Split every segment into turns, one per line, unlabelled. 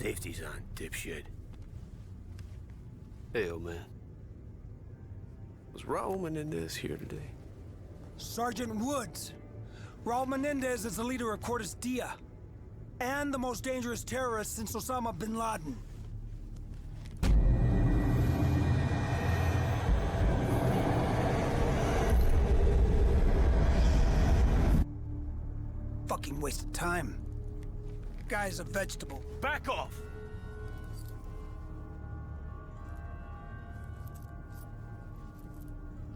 Safety's on, dipshit.
Hey, old man. Was Raul Menendez here today?
Sergeant Woods. Raul Menendez is the leader of Cortes Dia, and the most dangerous terrorist since Osama bin Laden. Fucking waste of time. Guy's a vegetable.
Back off!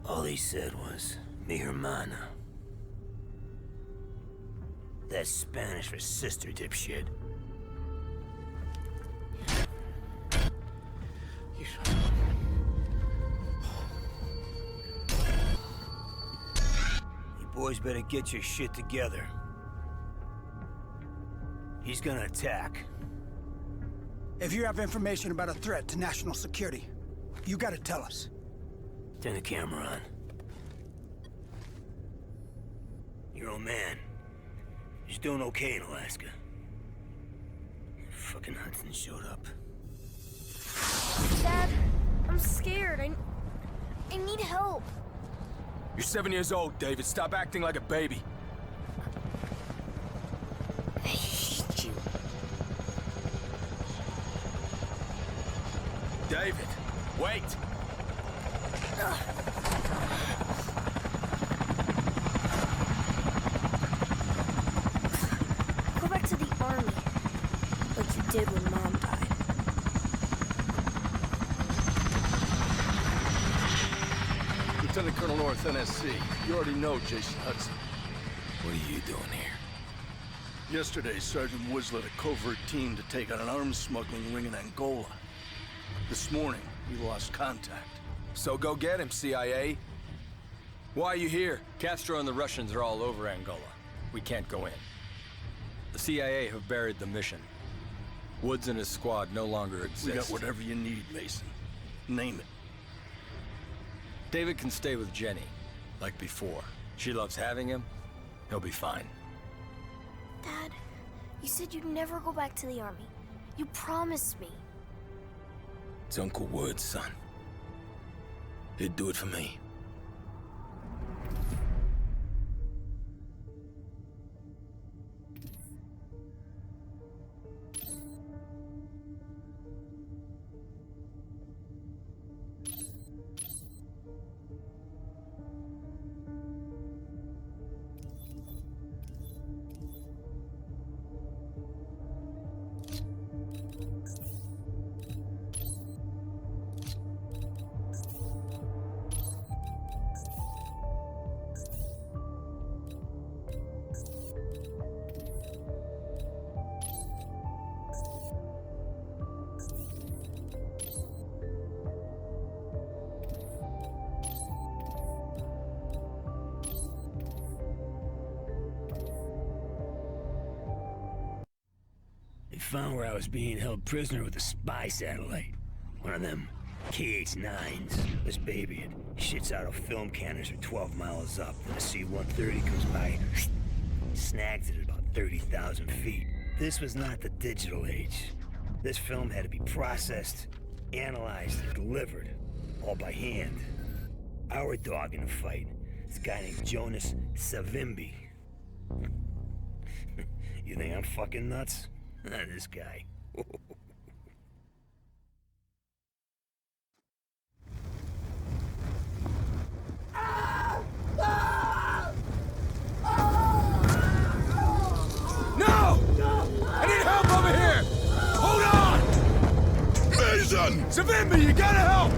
All he said was, mi hermana. That's Spanish for sister, dipshit. You boys better get your shit together. He's gonna attack.
If you have information about a threat to national security, you gotta tell us.
Turn the camera on. Your old man. He's doing okay in Alaska. Fucking Hudson showed up.
Dad, I'm scared. I need help.
You're 7 years old, David. Stop acting like a baby.
I hate you.
David, wait!
Go back to the army, like you did when Mom died.
Lieutenant Colonel North, NSC. You already know Jason Hudson.
What are you doing here?
Yesterday, Sergeant Woods led a covert team to take on an arms smuggling ring in Angola. This morning, we lost contact.
So go get him, CIA. Why are you here?
Castro and the Russians are all over Angola. We can't go in. The CIA have buried the mission. Woods and his squad no longer exist.
We got whatever you need, Mason. Name it.
David can stay with Jenny, like before. She loves having him. He'll be fine.
Dad, you said you'd never go back to the army. You promised me.
It's Uncle Woods, son. He'd do it for me. They found where I was being held prisoner with a spy satellite. One of them KH-9s. This baby, it shits out a film canister 12 miles up. Then a C-130 comes by, snags it at about 30,000 feet. This was not the digital age. This film had to be processed, analyzed, and delivered, all by hand. Our dog in the fight, this guy named Jonas Savimbi. You think I'm fucking nuts? This guy.
No! I need help over here! Hold on!
Mason!
Savimbi, you gotta help!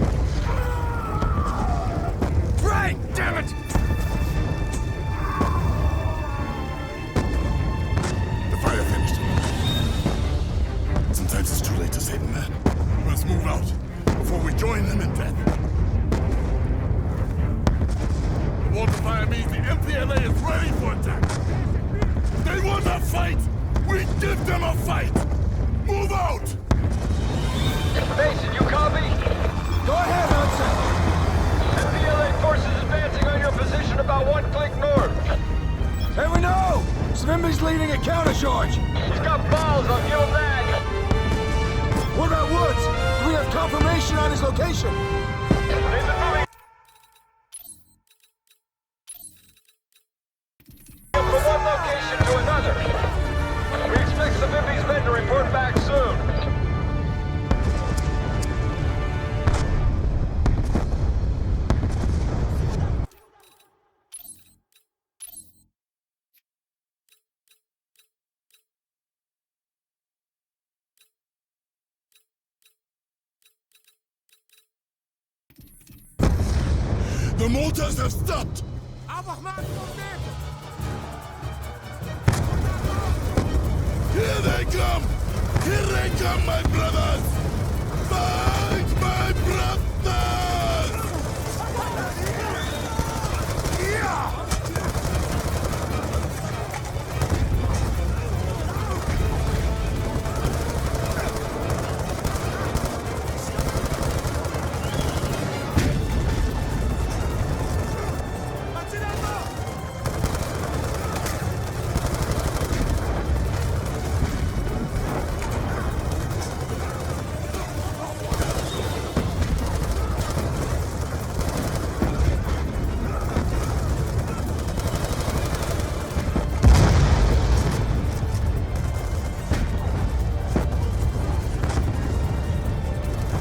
Frank, damn it!
The fire finished him. Sometimes it's too late to save a man. Let's move out before we join them in death. The water fire means the MPLA is ready for attack. They want a fight! We give them a fight! Move out!
Mason, you copy?
Go ahead, Hudson!
MPLA forces advancing on your position about 1 click north.
Hey, we know! Savimbi's leading a countercharge!
He's got balls, I'll give him that.
information on his location.
Nathan, moving from one location to another. We expect Savimbi's men to report back soon.
The mortars have stopped! Here they come! Here they come, my brothers! Fight, my brothers!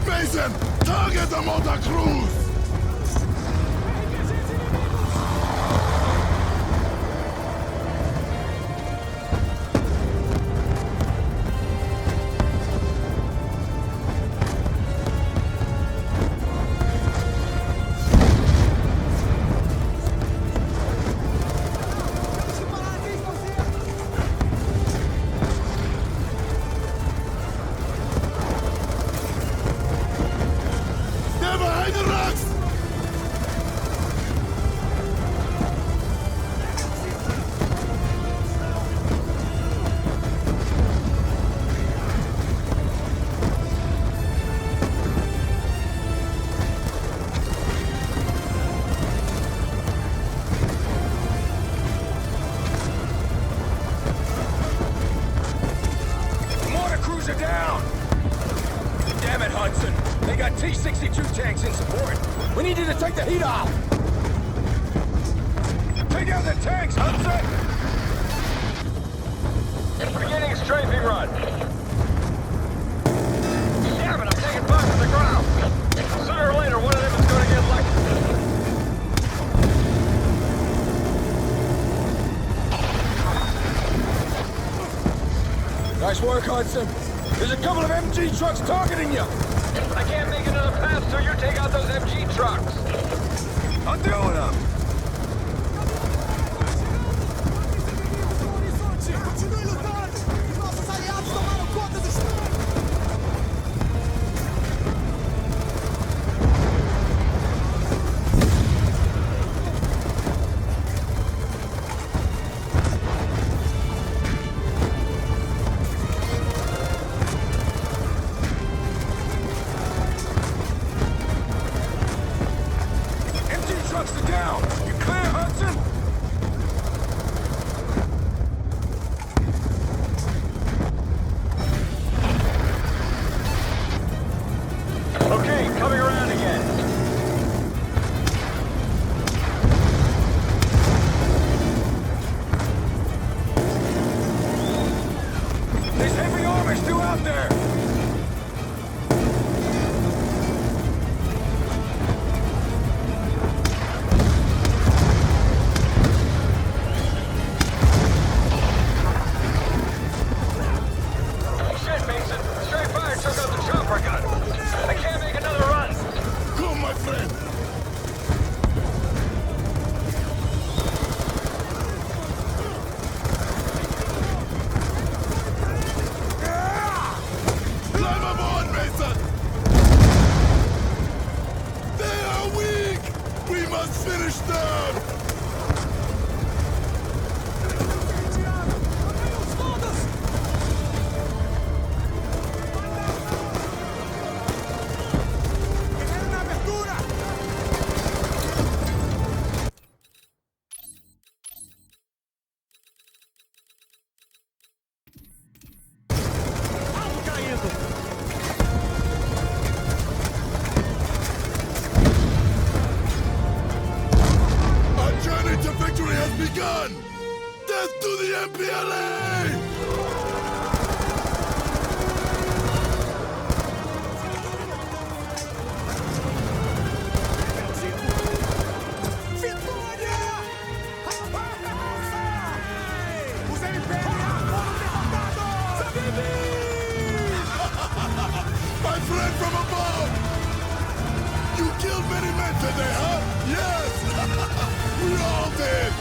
Mason, target the mortar crews! They're behind the rocks!
Mortar crews are down! Damn it, Hudson! They got T-62 tanks in support. We need you to take the heat off! Take out the tanks, Hudson!
Beginning strafing run. Damn it, I'm taking fire to the ground. Sooner or later, one of them is going to get lucky.
Nice work, Hudson. There's a couple of MG trucks targeting you.
I can't make another pass till you take out those MG trucks.
I'm doing them. MG trucks are down. You clear, Hudson?
Okay, coming around again.
There's heavy armor still out there.
Shit, Mason. Straight fire took out the chopper gun. I can't make another run.
Come, my friend! Climb aboard, Mason! They are weak! We must finish them! gun! Death to the MPLA! My friend from above! You killed many men today, huh? Yes! We all did!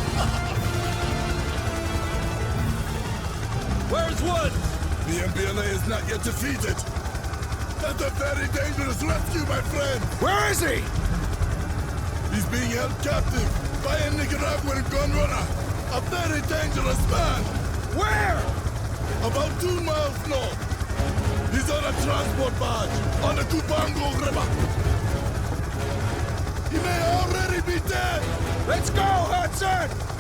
Where's Woods?
The MPLA is not yet defeated. That's a very dangerous rescue, my friend!
Where is he?
He's being held captive by a Nicaraguan gun runner. A very dangerous man.
Where?
About 2 miles north. He's on a transport barge on the Cubango River. He may already be dead.
Let's go, Hudson!